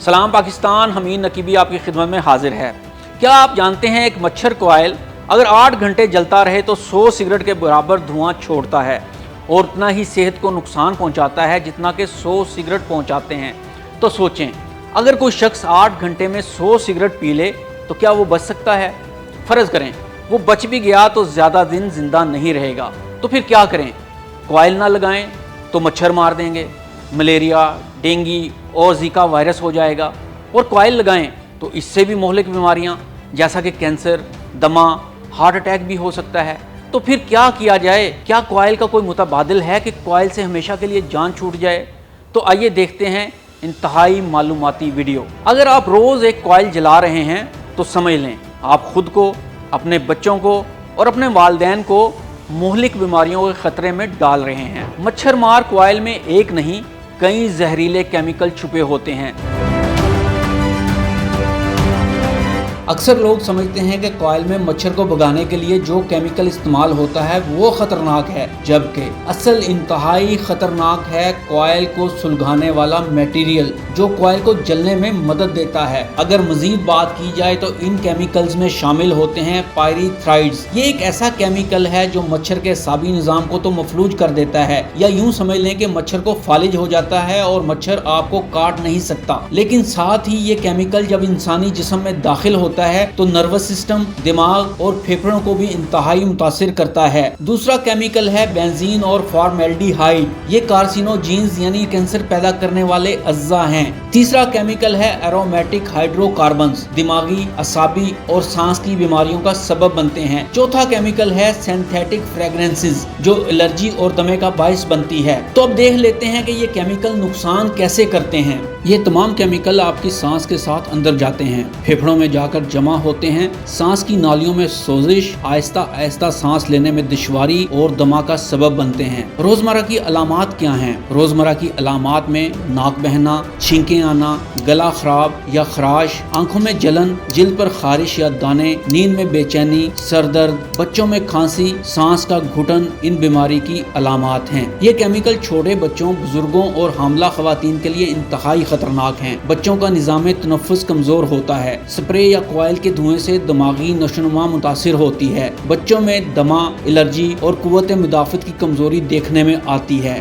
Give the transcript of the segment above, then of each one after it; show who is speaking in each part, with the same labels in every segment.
Speaker 1: सलाम पाकिस्तान, हमीद नकीबी आपकी खिदमत में हाजिर है। क्या आप जानते हैं एक मच्छर कॉइल अगर 8 घंटे जलता रहे तो 100 सिगरेट के बराबर धुआं छोड़ता है और उतना ही सेहत को नुकसान पहुंचाता है जितना कि 100 सिगरेट पहुंचाते हैं। तो सोचें, अगर कोई शख्स 8 घंटे में 100 सिगरेट पी ले तो क्या वो बच सकता है? फ़र्ज़ करें वो बच भी गया तो ज़्यादा दिन ज़िंदा नहीं रहेगा, तो फिर क्या करें? कॉइल ना लगाएं तो मच्छर मार देंगे, मलेरिया, डेंगू और ज़िका वायरस हो जाएगा। और कॉइल लगाएं तो इससे भी मोहलिक बीमारियां जैसा कि कैंसर, दमा, हार्ट अटैक भी हो सकता है। तो फिर क्या किया जाए? क्या कॉइल का कोई मुतबादिल है कि कॉइल से हमेशा के लिए जान छूट जाए? तो आइए देखते हैं इंतहाई मालूमाती वीडियो। अगर आप रोज़ एक कॉइल जला रहे हैं तो समझ लें आप खुद को, अपने बच्चों को और अपने वालिदैन को मोहलिक बीमारियों के ख़तरे में डाल रहे हैं। मच्छर मार कॉइल में एक नहीं कई जहरीले केमिकल छुपे होते हैं। अक्सर लोग समझते हैं कि कॉइल में मच्छर को भगाने के लिए जो केमिकल इस्तेमाल होता है वो ख़तरनाक है, जबकि असल इंतहाई ख़तरनाक है कॉइल को सुलगाने वाला मटेरियल जो कॉइल को जलने में मदद देता है। अगर मज़ीद बात की जाए तो इन केमिकल्स में शामिल होते हैं पायरीथ्राइड्स। ये एक ऐसा केमिकल है जो मच्छर के असाबी निज़ाम को तो मफलूज कर देता है, या यूँ समझ लें कि मच्छर को फालिज हो जाता है और मच्छर आपको काट नहीं सकता। लेकिन साथ ही ये केमिकल जब इंसानी जिस्म में दाखिल होता है तो नर्वस सिस्टम, दिमाग और फेफड़ों को भी इंतहाई मुतासिर करता है। दूसरा केमिकल है बेंजीन और फॉर्मेल्डिहाइड। ये कार्सिनोजेन्स यानी कैंसर पैदा करने वाले अज्जा हैं। तीसरा केमिकल है एरोमेटिक हाइड्रोकार्बन्स, दिमागी, असाबी और सांस की बीमारियों का सबब बनते हैं। चौथा केमिकल है सिंथेटिक फ्रेग्रेंसेस जो एलर्जी और दमे का बायस बनती है। तो अब देख लेते हैं कि ये केमिकल नुकसान कैसे करते हैं। ये तमाम केमिकल आपकी सांस के साथ अंदर जाते हैं, फेफड़ों में जाकर जमा होते हैं, सांस की नालियों में सोजिश, आहिस्ता आहिस्ता सांस लेने में दुश्वारी और दमा का सबब बनते हैं। रोजमर्रा की अलामात क्या हैं? रोजमर्रा की अलामात में नाक बहना, छींकें आना, गला खराब या खराश, आंखों में जलन, जिल्द पर खारिश या दाने, नींद में बेचैनी, सर दर्द, बच्चों में खांसी, सांस का घुटन इन बीमारी की अलामात हैं। ये केमिकल छोटे बच्चों, बुजुर्गों और हामला खवातीन के लिए इंतहाई खतरनाक हैं। बच्चों का निज़ाम तनफ़्फ़ुस कमजोर होता है। स्प्रे या कॉइल के धुएं से दिमागी नशोनुमा मुतासिर होती है। बच्चों में दमा, एलर्जी और कुव्वत मुदाफ़त की कमजोरी देखने में आती है।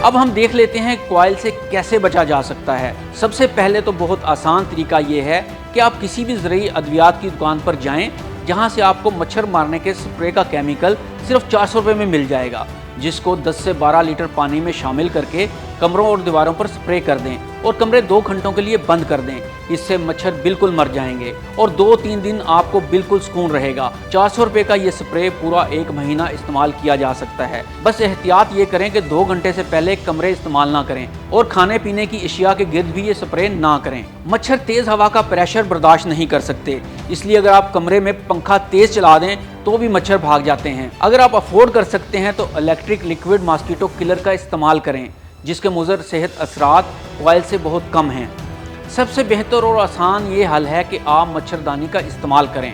Speaker 1: अब हम देख लेते हैं कॉइल से कैसे बचा जा सकता है। सबसे पहले तो बहुत आसान तरीका ये है कि आप किसी भी ज़रूरी अद्वियात की दुकान पर जाएं जहां से आपको मच्छर मारने के स्प्रे का केमिकल सिर्फ 400 रुपये में मिल जाएगा, जिसको 10 से 12 लीटर पानी में शामिल करके कमरों और दीवारों पर स्प्रे कर दें और कमरे 2 घंटों के लिए बंद कर दें। इससे मच्छर बिल्कुल मर जाएंगे और 2-3 दिन आपको बिल्कुल सुकून रहेगा। 400 रुपये का ये स्प्रे पूरा 1 महीना इस्तेमाल किया जा सकता है। बस एहतियात ये करें कि 2 घंटे से पहले कमरे इस्तेमाल ना करें और खाने पीने की अशिया के गिर्द भी ये स्प्रे ना करें। मच्छर तेज़ हवा का प्रेशर बर्दाश्त नहीं कर सकते, इसलिए अगर आप कमरे में पंखा तेज़ चला दें तो भी मच्छर भाग जाते हैं। अगर आप अफोर्ड कर सकते हैं तो इलेक्ट्रिक लिक्विड मॉस्किटो किलर का इस्तेमाल करें, जिसके मुज़र सेहत असरात कॉइल से बहुत कम हैं। सबसे बेहतर और आसान ये हल है कि आप मच्छरदानी का इस्तेमाल करें।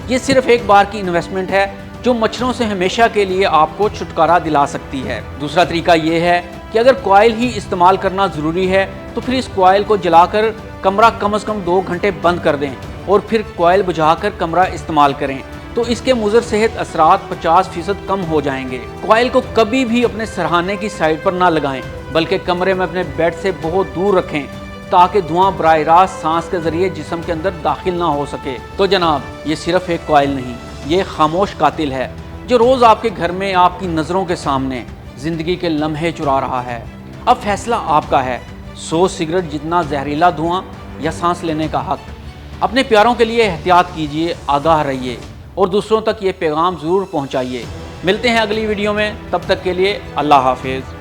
Speaker 1: ये सिर्फ एक बार की इन्वेस्टमेंट है जो मच्छरों से हमेशा के लिए आपको छुटकारा दिला सकती है। दूसरा तरीका ये है कि अगर कॉइल ही इस्तेमाल करना ज़रूरी है तो फिर इस कॉइल को जलाकर कमरा कम से कम 2 घंटे बंद कर दें और फिर कॉइल बुझाकर कमरा इस्तेमाल करें, तो इसके मुज़र सेहत असरात 50% कम हो जाएंगे। कॉइल को कभी भी अपने सरहाने की साइड पर ना लगाएं, बल्कि कमरे में अपने बेड से बहुत दूर रखें ताकि धुआं बराह रास्त सांस के जरिए जिस्म के अंदर दाखिल ना हो सके। तो जनाब, ये सिर्फ एक कॉइल नहीं, ये खामोश कातिल है जो रोज़ आपके घर में आपकी नज़रों के सामने ज़िंदगी के लम्हे चुरा रहा है। अब फैसला आपका है, 100 सिगरेट जितना जहरीला धुआं या सांस लेने का हक। अपने प्यारों के लिए एहतियात कीजिए, आगाह रहिए और दूसरों तक ये पैगाम ज़रूर पहुँचाइए। मिलते हैं अगली वीडियो में, तब तक के लिए अल्लाह हाफिज़।